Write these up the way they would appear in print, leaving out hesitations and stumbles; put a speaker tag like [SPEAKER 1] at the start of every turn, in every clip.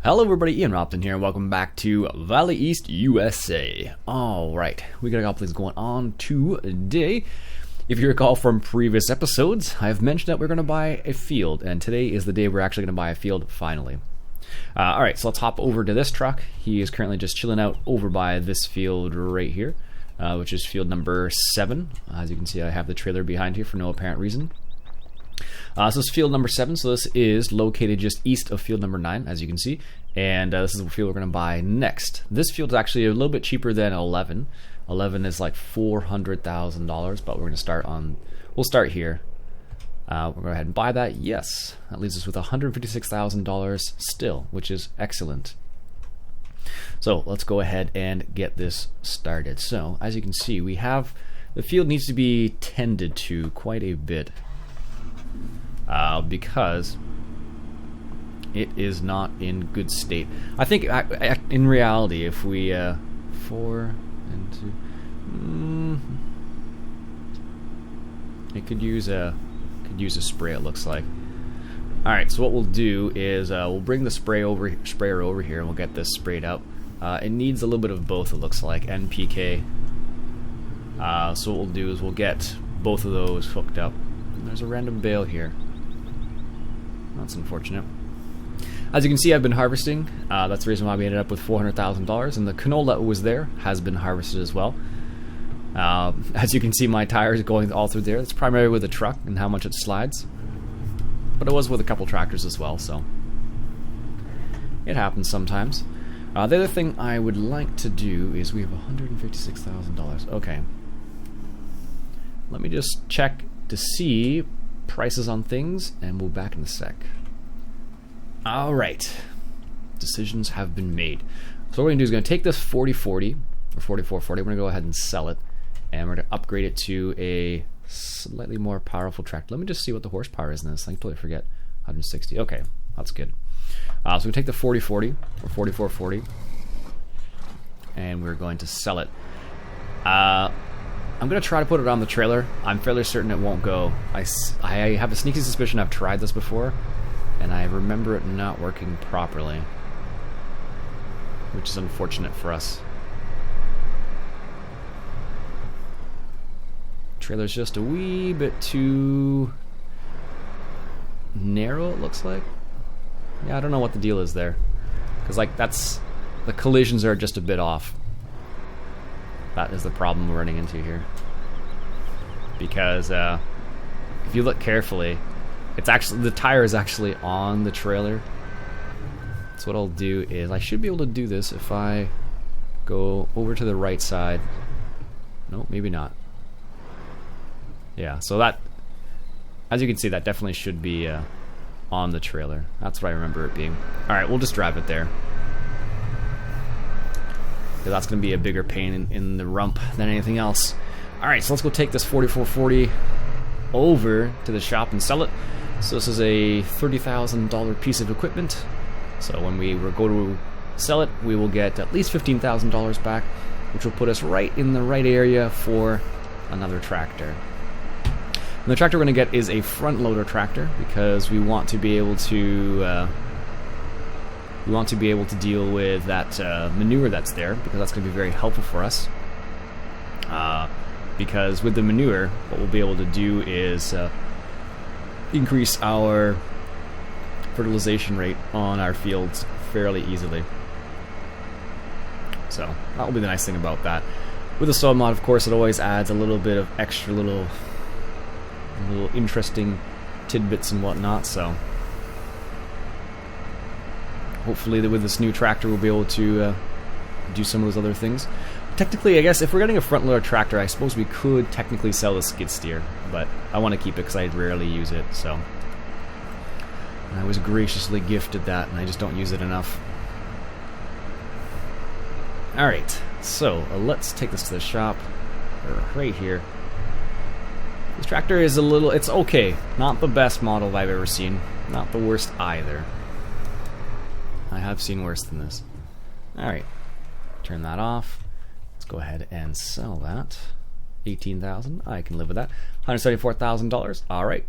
[SPEAKER 1] Hello everybody, Iain Robson here, and welcome back to Valley East, USA. Alright, we got a couple things going on today. If you recall from previous episodes, I've mentioned that we're going to buy a field, and today is the day we're actually going to buy a field, finally. Alright, so let's hop over to this truck. He is currently just chilling out over by this field right here, which is field number 7. As you can see, I have the trailer behind here for no apparent reason. So this is field number 7, so this is located just east of field number 9, as you can see, and this is the field we're going to buy next. This field is actually a little bit cheaper than 11. 11 is like $400,000, but we're going to start on, we'll start here. We'll go ahead and buy that, yes. That leaves us with $156,000 still, which is excellent. So let's go ahead and get this started. So, as you can see, we have, the field needs to be tended to quite a bit. Because it is not in good state. I think in reality, if we 4 and 2, it could use a spray. It looks like. All right, so what we'll do is we'll bring the sprayer over here, and we'll get this sprayed out. It needs a little bit of both. It looks like NPK. So what we'll do is we'll get both of those hooked up. And there's a random bale here. That's unfortunate. As you can see, I've been harvesting. That's the reason why we ended up with $400,000, and the canola that was there has been harvested as well. As you can see, my tires going all through there. It's primarily with the truck and how much it slides, but it was with a couple tractors as well, so it happens sometimes. The other thing I would like to do is we have $156,000. Okay, let me just check to see prices on things, and we'll be back in a sec. Alright, decisions have been made. So what we're going to do is going to take this 4040 or 4440, we're going to go ahead and sell it, and we're going to upgrade it to a slightly more powerful tractor. Let me just see what the horsepower is in this. I totally forget. 160. Okay, that's good. So we take the 4040 or 4440, and we're going to sell it. I'm going to try to put it on the trailer. I'm fairly certain it won't go. I have a sneaky suspicion I've tried this before, and I remember it not working properly, which is unfortunate for us. Trailer's just a wee bit too narrow, it looks like. Yeah, I don't know what the deal is there, because like the collisions are just a bit off. That is the problem we're running into here. Because if you look carefully, it's actually, the tire is actually on the trailer. So what I'll do is, I should be able to do this if I go over to the right side. No, maybe not. Yeah, so that, as you can see, that definitely should be on the trailer. That's what I remember it being. Alright, we'll just drive it there. That's going to be a bigger pain in the rump than anything else. Alright, so let's go take this 4440 over to the shop and sell it. So this is a $30,000 piece of equipment. So when we go to sell it, we will get at least $15,000 back, which will put us right in the right area for another tractor. And the tractor we're going to get is a front loader tractor, because we want to be able to deal with that manure that's there, because that's going to be very helpful for us. Because with the manure, what we'll be able to do is increase our fertilization rate on our fields fairly easily. So that will be the nice thing about that. With the soil mod, of course, it always adds a little bit of extra little interesting tidbits and whatnot, so hopefully with this new tractor we'll be able to do some of those other things. Technically, I guess if we're getting a front loader tractor, I suppose we could technically sell the skid steer, but I want to keep it because I rarely use it, so. And I was graciously gifted that, and I just don't use it enough. Alright, so let's take this to the shop, right here. This tractor is it's okay. Not the best model I've ever seen. Not the worst either. I have seen worse than this. Alright, turn that off. Let's go ahead and sell that. $18,000, I can live with that. $174,000, alright.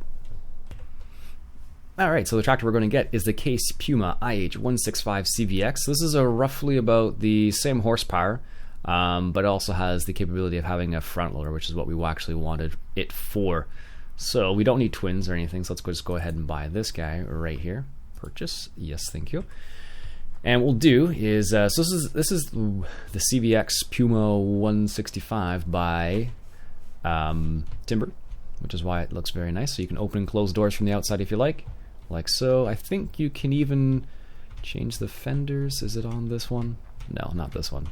[SPEAKER 1] Alright, so the tractor we're going to get is the Case Puma IH165 CVX. This is a roughly about the same horsepower, but it also has the capability of having a front loader, which is what we actually wanted it for. So we don't need twins or anything, so let's just go ahead and buy this guy right here. Purchase, yes, thank you. And what we'll do is, so this is the CVX Puma 165 by Timber, which is why it looks very nice. So you can open and close doors from the outside if you like so. I think you can even change the fenders. Is it on this one? No, not this one.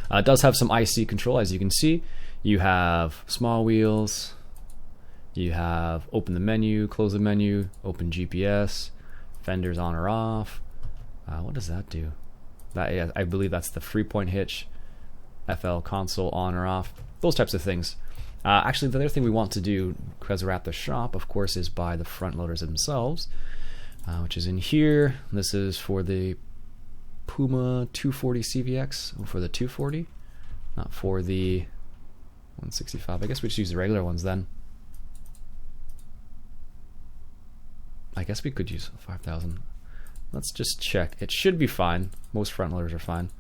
[SPEAKER 1] It does have some IC control, as you can see. You have small wheels. You have open the menu, close the menu, open GPS, fenders on or off. What does that do? That, I believe that's the 3-point hitch, FL console on or off, those types of things. Actually, the other thing we want to do, because we're at the shop, of course, is buy the front loaders themselves, which is in here. This is for the Puma 240 CVX, for the 240, not for the 165. I guess we just use the regular ones then. I guess we could use 5,000. Let's just check. It should be fine. Most front loaders are fine.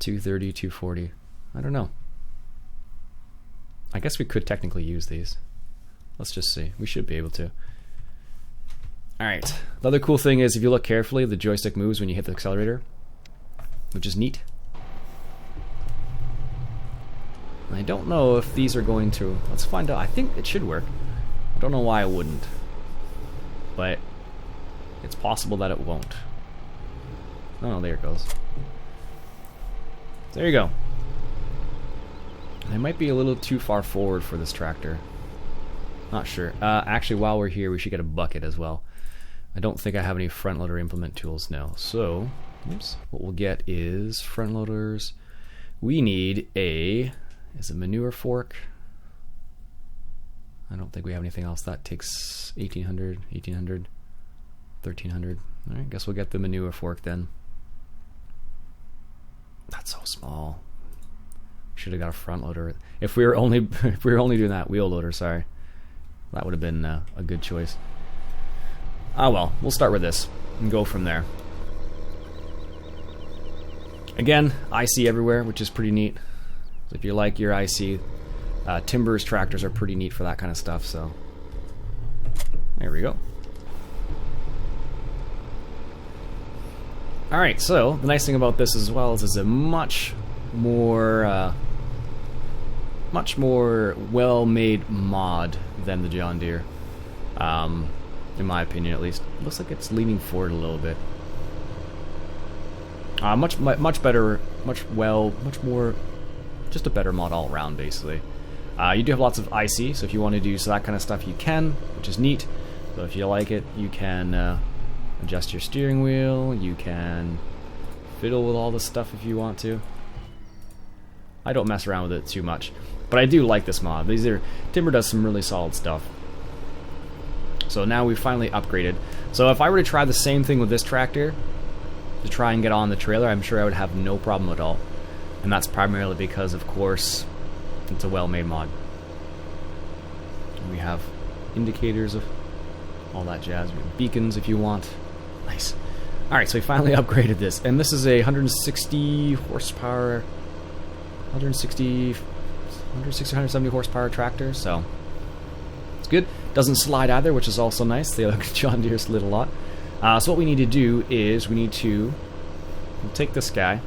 [SPEAKER 1] 230, 240. I don't know. I guess we could technically use these. Let's just see. We should be able to. Alright. The other cool thing is, if you look carefully, the joystick moves when you hit the accelerator, which is neat. I don't know if these are going to... Let's find out. I think it should work. I don't know why it wouldn't. But it's possible that it won't. Oh, there it goes. There you go. It might be a little too far forward for this tractor. Not sure. Actually, while we're here, we should get a bucket as well. I don't think I have any front loader implement tools now. So, oops, what we'll get is front loaders. We need a... Is it manure fork? I don't think we have anything else. That takes 1,800, 1,800, 1,300. Alright, guess we'll get the manure fork then. That's so small. Should have got a front loader. If we were only doing that wheel loader, sorry. That would have been a good choice. Ah well, we'll start with this and go from there. Again, IC everywhere, which is pretty neat. So if you like your IC, Timber's tractors are pretty neat for that kind of stuff, so there we go. Alright, so the nice thing about this as well is it's a much more well-made mod than the John Deere, in my opinion at least. It looks like it's leaning forward a little bit. Much better, much more, just a better mod all around basically. You do have lots of IC, so if you want to do that kind of stuff you can, which is neat. So if you like it, you can adjust your steering wheel, you can fiddle with all this stuff if you want to. I don't mess around with it too much, but I do like this mod. Timber does some really solid stuff. So now we've finally upgraded. So if I were to try the same thing with this tractor, to try and get on the trailer, I'm sure I would have no problem at all. And that's primarily because, of course, it's a well-made mod. And we have indicators of all that jazz. We have beacons if you want. Nice. Alright, so we finally upgraded this. And this is a 160 horsepower, 170 horsepower tractor, so it's good. Doesn't slide either, which is also nice. The other John Deere slid a lot. So what we need to do is we'll take this guy,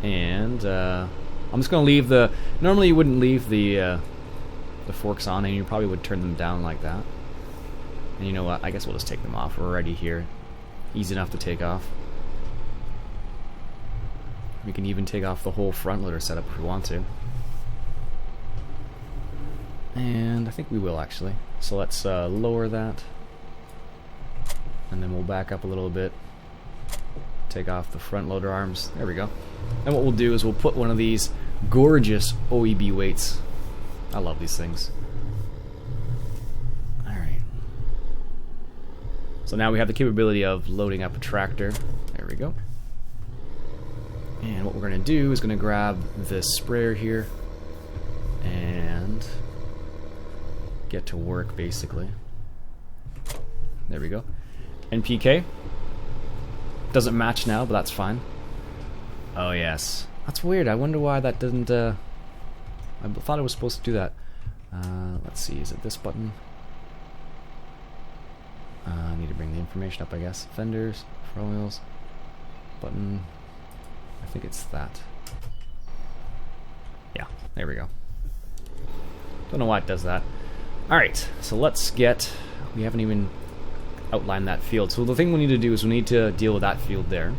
[SPEAKER 1] and I'm just going to leave the... Normally you wouldn't leave the forks on, and you probably would turn them down like that. And you know what? I guess we'll just take them off. We're already here. Easy enough to take off. We can even take off the whole front loader setup if we want to. And I think we will actually. So let's lower that. And then we'll back up a little bit. Take off the front loader arms. There we go. And what we'll do is we'll put one of these gorgeous OEB weights. I love these things. Alright. So now we have the capability of loading up a tractor. There we go. And what we're going to do is going to grab this sprayer here and get to work, basically. There we go. NPK. Doesn't match now, but that's fine. Oh, yes. That's weird. I wonder why that didn't... I thought it was supposed to do that. Let's see. Is it this button? I need to bring the information up, I guess. Fenders, oils, button. I think it's that. Yeah, there we go. Don't know why it does that. Alright, so let's get... We haven't even outlined that field. So the thing we need to do is we need to deal with that field there.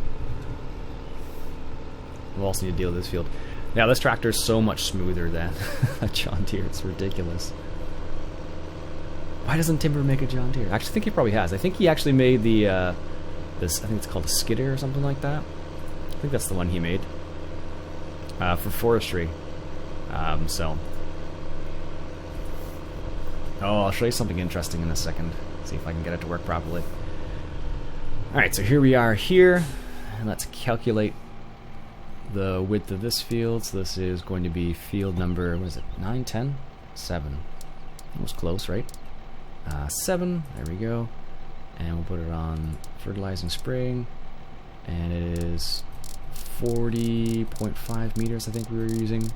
[SPEAKER 1] We'll also need to deal with this field. Now, this tractor is so much smoother than a John Deere. It's ridiculous. Why doesn't Timber make a John Deere? I actually think he probably has. I think he actually made the, this, I think it's called a skidder or something like that. I think that's the one he made. For forestry. So. Oh, I'll show you something interesting in a second. See if I can get it to work properly. Alright, so here we are here. And let's calculate the width of this field. So this is going to be field number, what is it, 9, 10? 7. Almost close, right? 7, there we go. And we'll put it on fertilizing spraying. And it is 40.5 meters, I think we were using.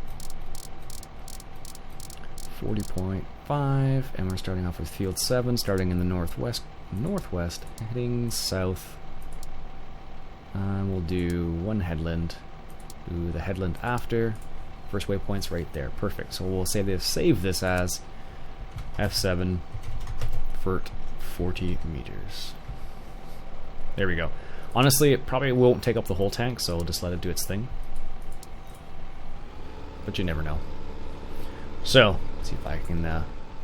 [SPEAKER 1] 40.5, and we're starting off with field 7, starting in the northwest, heading south. We'll do one headland. Do the headland after. First waypoint's right there. Perfect. So we'll save this as F7 fert 40 meters. There we go. Honestly, it probably won't take up the whole tank, so we'll just let it do its thing. But you never know. So, let's see if I can,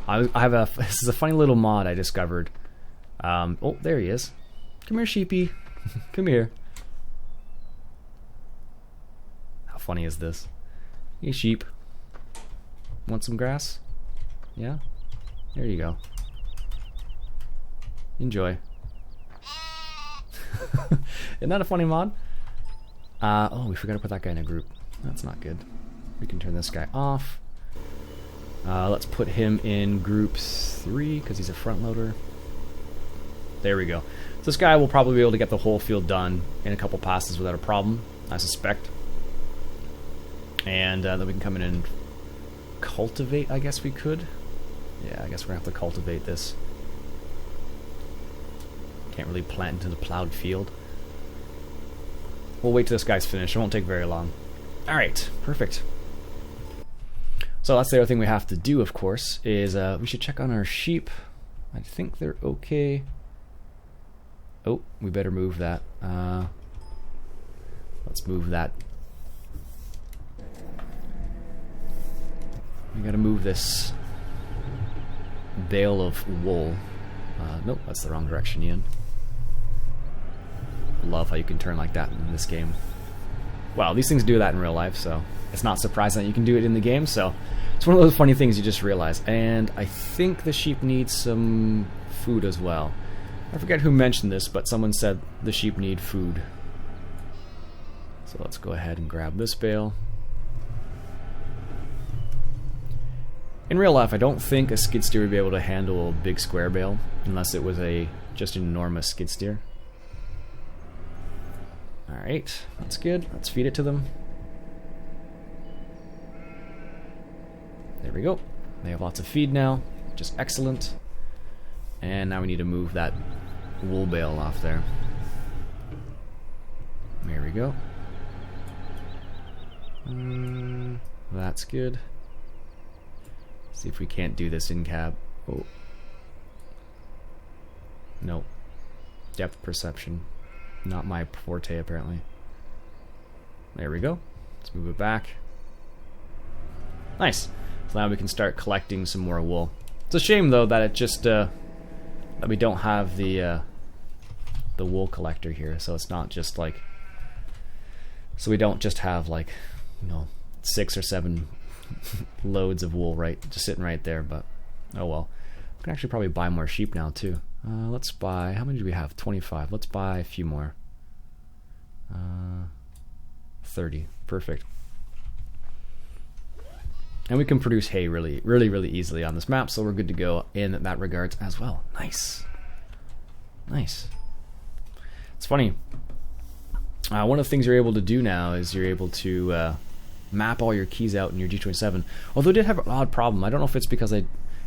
[SPEAKER 1] I have a, this is a funny little mod I discovered. Oh, there he is. Come here, sheepy. Come here. How funny is this? Hey, sheep. Want some grass? Yeah? There you go. Enjoy. Isn't that a funny mod? Oh, we forgot to put that guy in a group. That's not good. We can turn this guy off. Let's put him in group 3 because he's a front loader. There we go. So this guy will probably be able to get the whole field done in a couple passes without a problem, I suspect. And then we can come in and cultivate, I guess we could. Yeah, I guess we're going to have to cultivate this. Can't really plant into the plowed field. We'll wait till this guy's finished. It won't take very long. Alright, perfect. So that's the other thing we have to do, of course, is we should check on our sheep. I think they're okay. Oh, we better move that. Let's move that. We gotta move this bale of wool. Nope, that's the wrong direction, Iain. Love how you can turn like that in this game. Wow, these things do that in real life, so it's not surprising that you can do it in the game, so it's one of those funny things you just realize. And I think the sheep need some food as well. I forget who mentioned this, but someone said the sheep need food. So let's go ahead and grab this bale. In real life, I don't think a skid steer would be able to handle a big square bale, unless it was just an enormous skid steer. Alright, that's good. Let's feed it to them. There we go. They have lots of feed now, which is excellent. And now we need to move that wool bale off there. There we go. That's good. See if we can't do this in cab. Oh. Nope. Depth perception. Not my forte, apparently. There we go. Let's move it back. Nice. So now we can start collecting some more wool. It's a shame, though, that it just that we don't have the wool collector here. So it's not just like, so we don't just have like, you know, 6 or 7 loads of wool just sitting right there. But oh well. We can actually probably buy more sheep now too. Let's buy, how many do we have? 25. Let's buy a few more. 30. Perfect. And we can produce hay really easily on this map, so we're good to go in that regards as well. Nice. Nice. It's funny. One of the things you're able to do now is you're able to map all your keys out in your G27. Although I did have an odd problem. I don't know if it's because I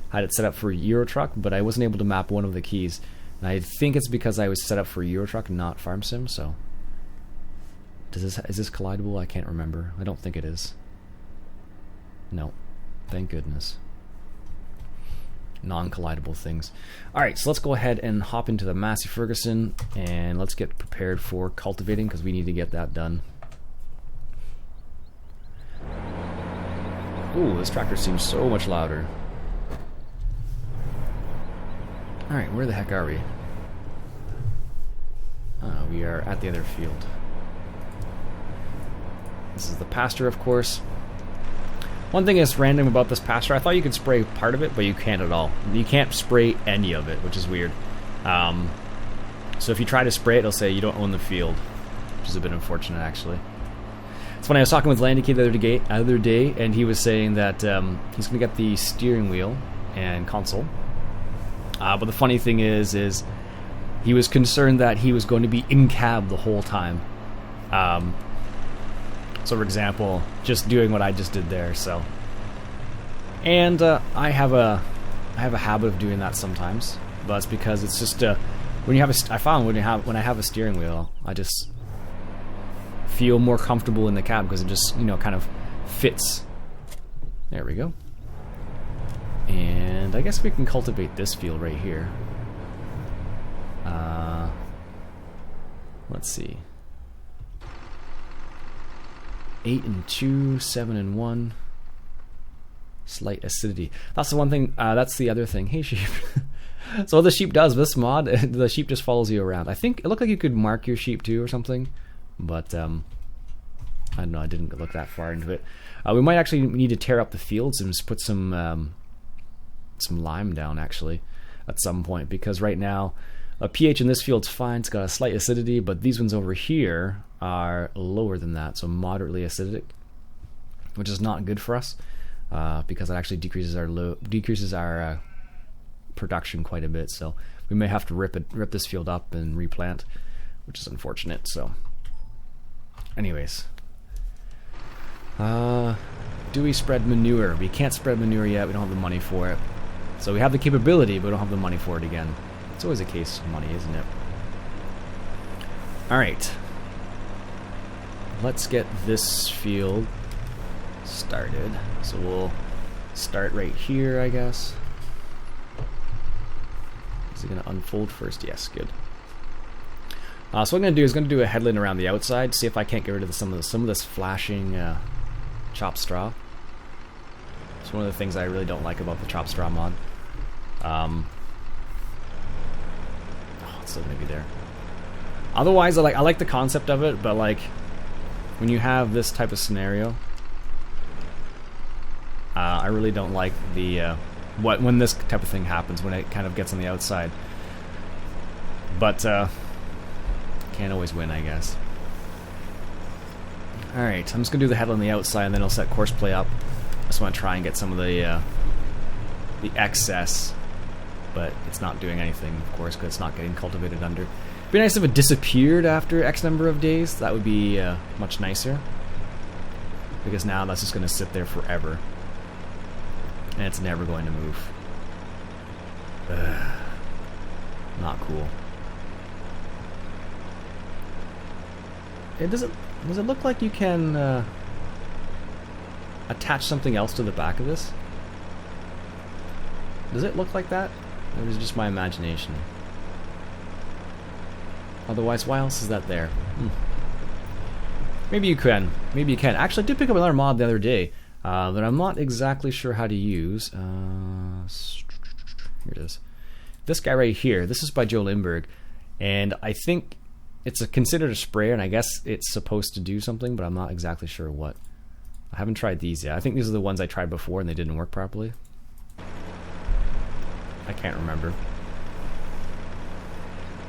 [SPEAKER 1] had it set up for Euro Truck, but I wasn't able to map one of the keys. And I think it's because I was set up for Euro Truck and not Farm Sim, so... is this collidable? I can't remember. I don't think it is. No. Thank goodness. Non-collidable things. Alright, so let's go ahead and hop into the Massey Ferguson, and let's get prepared for cultivating, because we need to get that done. Ooh, this tractor seems so much louder. Alright, where the heck are we? We are at the other field. This is the pasture, of course. One thing that's random about this pasture, I thought you could spray part of it, but you can't at all. You can't spray any of it, which is weird. So if you try to spray it, it'll say you don't own the field, which is a bit unfortunate, actually. It's funny, I was talking with Landy the other day, and he was saying that he's going to get the steering wheel and console. But the funny thing is he was concerned that he was going to be in cab the whole time. So for example, just doing what I just did there. So, and I have a habit of doing that sometimes, but it's because it's just when you have I found when I have a steering wheel, I just feel more comfortable in the cab because it just kind of fits. There we go. And I guess we can cultivate this field right here. Let's see. 8 and 2, 7 and 1. Slight acidity. That's the one thing. That's the other thing. Hey, sheep. So what the sheep does, this mod, the sheep just follows you around. I think it looked like you could mark your sheep too or something, but I don't know. I didn't look that far into it. We might actually need to tear up the fields and just put some lime down actually at some point, because right now a pH in this field's fine. It's got a slight acidity, but these ones over here are lower than that, so moderately acidic, which is not good for us because it actually decreases our production quite a bit. So we may have to rip this field up and replant, which is unfortunate. So, anyways, do we spread manure? We can't spread manure yet. We don't have the money for it. So we have the capability, but we don't have the money for it again. It's always a case of money, isn't it? Alright. Let's get this field started. So we'll start right here, I guess. Is it going to unfold first? Yes, good. So what I'm going to do is do a headland around the outside, see if I can't get rid of some of this flashing chopped straw. It's one of the things I really don't like about the chopped straw mod. It's still gonna be there. Otherwise, I like the concept of it, but like when you have this type of scenario, I really don't like the when this type of thing happens, when it kind of gets on the outside. But can't always win, I guess. All right, I'm just gonna do the head on the outside, and then I'll set course play up. I just want to try and get some of the excess, but it's not doing anything, of course, because it's not getting cultivated under. It'd be nice if it disappeared after X number of days. That would be much nicer, because now that's just going to sit there forever, and it's never going to move. Not cool. Does it look like you can attach something else to the back of this? Does it look like that? Or is it just my imagination? Otherwise, why else is that there? Maybe you can. Maybe you can. Actually, I did pick up another mod the other day that I'm not exactly sure how to use. Here it is. This guy right here. This is by Joe Lindbergh. And I think it's considered a sprayer, and I guess it's supposed to do something, but I'm not exactly sure what. I haven't tried these yet. I think these are the ones I tried before and they didn't work properly. I can't remember.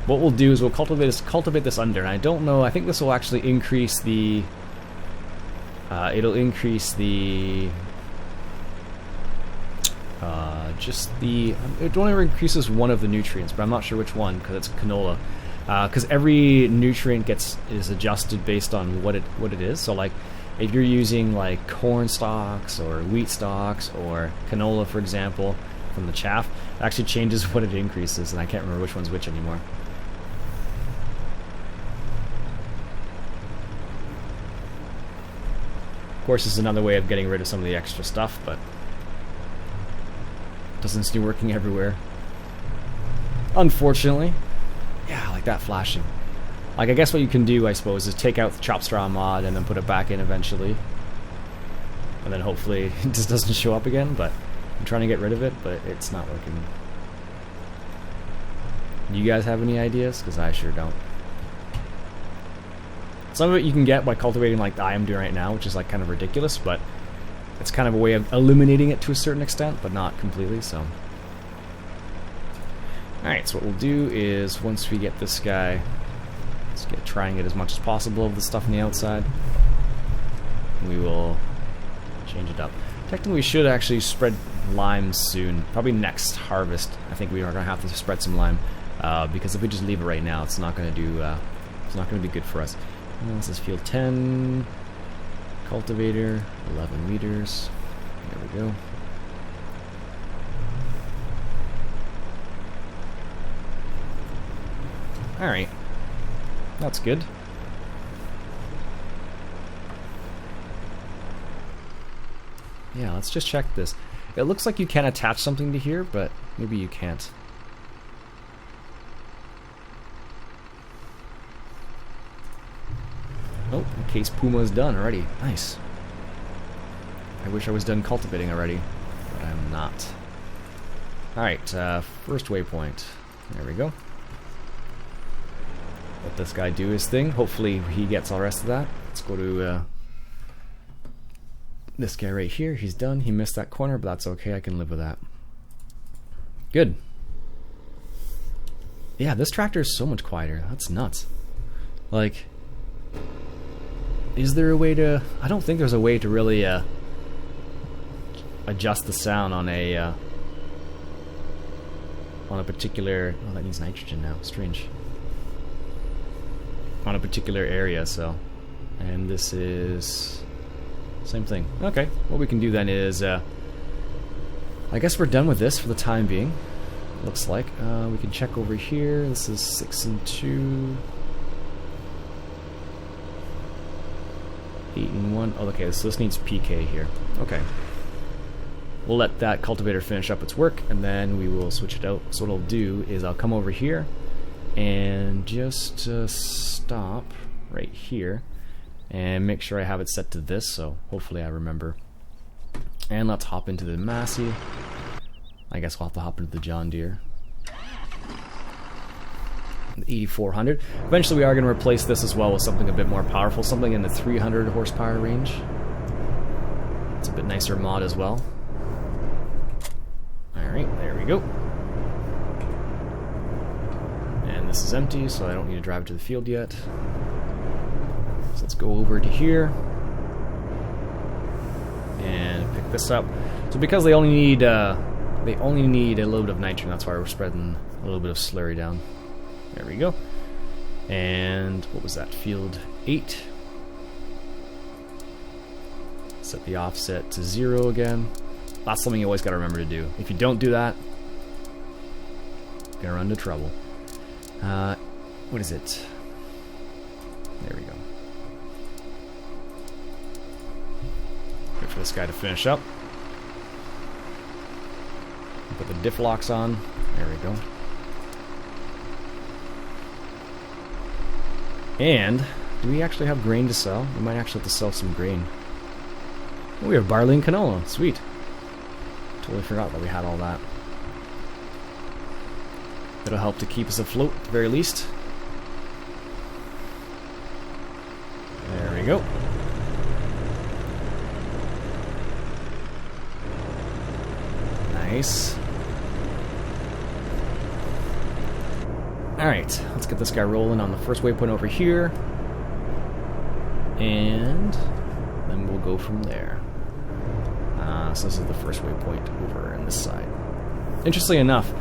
[SPEAKER 1] What we'll do is we'll cultivate this under, and I don't know. I think this will actually increase the. It'll increase the just the... It only increases one of the nutrients, but I'm not sure which one, because it's canola. Because every nutrient is adjusted based on what it is. So like, if you're using like corn stalks or wheat stalks or canola, for example, from the chaff, it actually changes what it increases, and I can't remember which one's which anymore. Of course, this is another way of getting rid of some of the extra stuff, but it doesn't seem to be working everywhere, unfortunately. Yeah, like that flashing. Like, I guess what you can do, I suppose, is take out the chop straw mod and then put it back in eventually. And then hopefully it just doesn't show up again, but I'm trying to get rid of it, but it's not working. Do you guys have any ideas? Because I sure don't. Some of it you can get by cultivating like I am doing right now, which is like kind of ridiculous, but it's kind of a way of eliminating it to a certain extent, but not completely, so... Alright, so what we'll do is, once we get this guy, let's try and get as much as possible of the stuff on the outside. We will change it up. Technically, we should actually spread lime soon. Probably next harvest. I think we are going to have to spread some lime, because if we just leave it right now, it's not going to do. It's not going to be good for us. This is field 10. Cultivator, 11 meters. There we go. Alright. That's good. Yeah, let's just check this. It looks like you can attach something to here, but maybe you can't. Oh, in case Puma's done already. Nice. I wish I was done cultivating already, but I'm not. Alright, first waypoint. There we go. Let this guy do his thing. Hopefully he gets all the rest of that. Let's go to this guy right here. He's done. He missed that corner, but that's okay. I can live with that. Good. Yeah, this tractor is so much quieter. That's nuts. Like, is there a way to... I don't think there's a way to really adjust the sound on a particular... Oh, that needs nitrogen now. Strange. On a particular area, so... And this is... Same thing. Okay. What we can do then is... I guess we're done with this for the time being. Looks like. We can check over here. This is 6 and 2... 8 and 1. Oh, okay, so this needs PK here. Okay. We'll let that cultivator finish up its work, and then we will switch it out. So what I'll do is I'll come over here and just stop right here and make sure I have it set to this, so hopefully I remember. And let's hop into the Massey. I guess we'll have to hop into the John Deere. The 8400. Eventually we are going to replace this as well with something a bit more powerful, something in the 300 horsepower range. It's a bit nicer mod as well. Alright, there we go. And this is empty, so I don't need to drive it to the field yet. So let's go over to here and pick this up. So because they only need a little bit of nitrogen, that's why we're spreading a little bit of slurry down. There we go. And what was that? Field 8. Set the offset to 0 again. That's something you always got to remember to do. If you don't do that, you're gonna run into trouble. What is it? There we go. Wait for this guy to finish up. Put the diff locks on. There we go. And do we actually have grain to sell? We might actually have to sell some grain. Oh, we have barley and canola. Sweet. Totally forgot that we had all that. It'll help to keep us afloat at the very least. There we go. Nice. Alright, let's get this guy rolling on the first waypoint over here. And then we'll go from there. So this is the first waypoint over on this side. interestingly enough,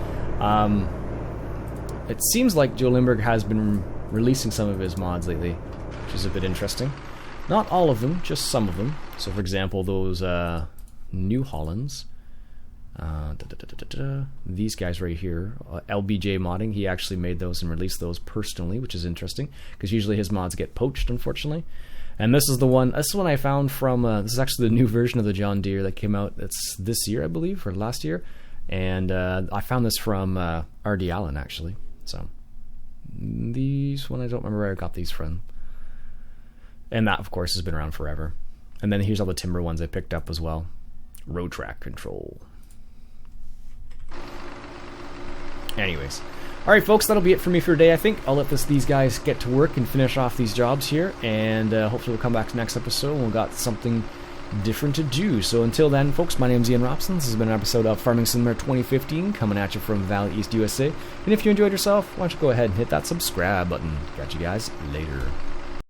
[SPEAKER 1] it seems like Joe Lindbergh has been releasing some of his mods lately, which is a bit interesting. Not all of them, just some of them. So for example, those New Hollands, these guys right here, LBJ modding, he actually made those and released those personally, which is interesting, because usually his mods get poached, unfortunately. And this is the one I found from, this is actually the new version of the John Deere that came out, it's this year, I believe, or last year. And I found this from R.D. Allen, actually. So, these one, I don't remember where I got these from. And that, of course, has been around forever. And then here's all the timber ones I picked up as well. Road track control. Anyways. Alright, folks, that'll be it for me for today, I think. I'll let these guys get to work and finish off these jobs here. And hopefully we'll come back to next episode and we've got something different to do. So until then, folks, my name's Iain Robson. This has been an episode of Farming Simulator 2015, coming at you from Valley East, USA. And if you enjoyed yourself, why don't you go ahead and hit that subscribe button. Catch you guys later.